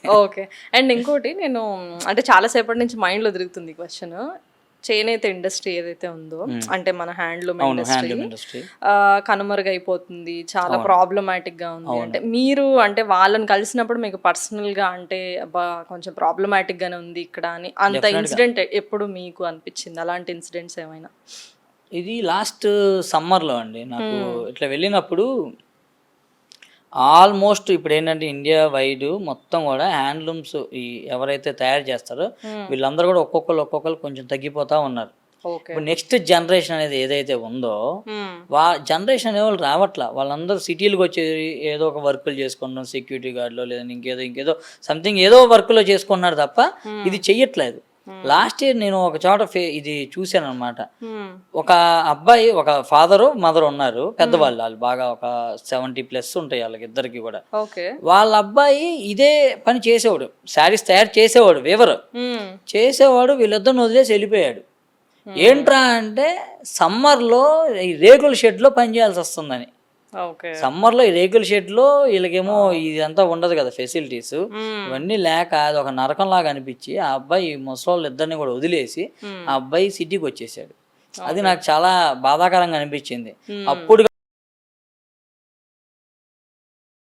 Okay. And ఇంకోటి నేను అంటే చాలా సేపటి నుంచి మైండ్‌లో తిరుగుతుంది ఈ క్వెషన్. చేనేత ఇండస్ట్రీ ఏదైతే ఉందో అంటే మన హ్యాండ్లూమ్ అవును, ఇండస్ట్రీ హ్యాండ్లూమ్ ఇండస్ట్రీ. కనుమరుగైపోతుంది. చాలా అవును. ప్రాబ్లమాటిక్‌గా ఉంది. అవును. అంటే మీరు అంటే వాళ్ళని కలిసినప్పుడు మీకు పర్సనల్‌గా అంటే అబ్బా! కొంచెం ప్రాబ్లమాటిక్‌గానే ఉంది ఇక్కడ అని అంత డెఫినెట్‌గా. ఇన్సిడెంట్ ఎప్పుడు మీకు అనిపిచ్చింది? అలాంటి ఇన్సిడెంట్స్ ఏమైనా? ఇది లాస్ట్ సమ్మర్‌లో అండి. నాకు హ్మ్. ఇట్లా వెళ్ళినప్పుడు ఆల్మోస్ట్ ఇప్పుడేంటంటే ఇండియా వైడ్ మొత్తం గూడా హ్యాండ్లూమ్స్ ఈ ఎవరైతే తయారు చేస్తారో హ్మ్. వీళ్ళందరూ గూడా ఒక్కొక్కళ్ళు కొంచెం తగ్గిపోతా ఉన్నారు. ఓకే. ఇప్పుడు నెక్స్ట్ జనరేషన్ అనేది ఏదైతే ఉందో హ్మ్. జనరేషన్ అనేవాళ్ళు రావట్లా. వాళ్ళందరూ సిటీలకొచ్చి ఏదో ఒక వర్కులు చేసుకుంటున్నారు. సెక్యూరిటీ గార్డ్‌లో లేదంటే ఇంకేదో సంథింగ్ ఏదో వర్క్‌లో చేసుకుంటున్నారు తప్ప హ్మ్. ఇది చెయ్యట్లేదు. లాస్ట్ ఇయర్ నేను ఒక చోట ఇది చూసాననమాట. హ్మ్. ఒక అబ్బాయి, ఒక ఫాదరు, మదర్ ఉన్నారు. పెద్దవాళ్ళు ఆళ్ళు బాగా ఒక 70+ ఉంటాయి ఆళ్ళకిద్దరికీ గూడా. ఓకే. వాళ్ళ అబ్బాయి ఇదే పని చేసేవాడు. శారీస్ తయారు చేసేవాడు వీవరు. హ్మ్. చేసేవాడు వీళ్ళిద్దరిని వదిలేసి వెళ్ళిపోయాడు. హ్మ్. ఏంట్రా అంటే సమ్మర్‌లో ఈ రేకుల షెడ్‌లో పని చేయాల్సొస్తుందని. ఓకే. సమ్మర్‌లో ఈ రేకుల షెడ్‌లో ఈళ్ళకేమో ఇదంతా ఉండదు గదా! ఫెసిలిటీసు. హ్మ్. ఇవన్నీ లేక అదొక నరకంలాగా అనిపిచ్చి, ఆ అబ్బాయి ఈ ముసలోళ్ళిద్దరిని గూడా వదిలేసి, హ్మ్. ఆ అబ్బాయి సిటీకొచ్చేసాడు. అది ఓకే. నాకు చాలా బాధాకరంగా అనిపిచ్చింది. హ్మ్. అప్పుడు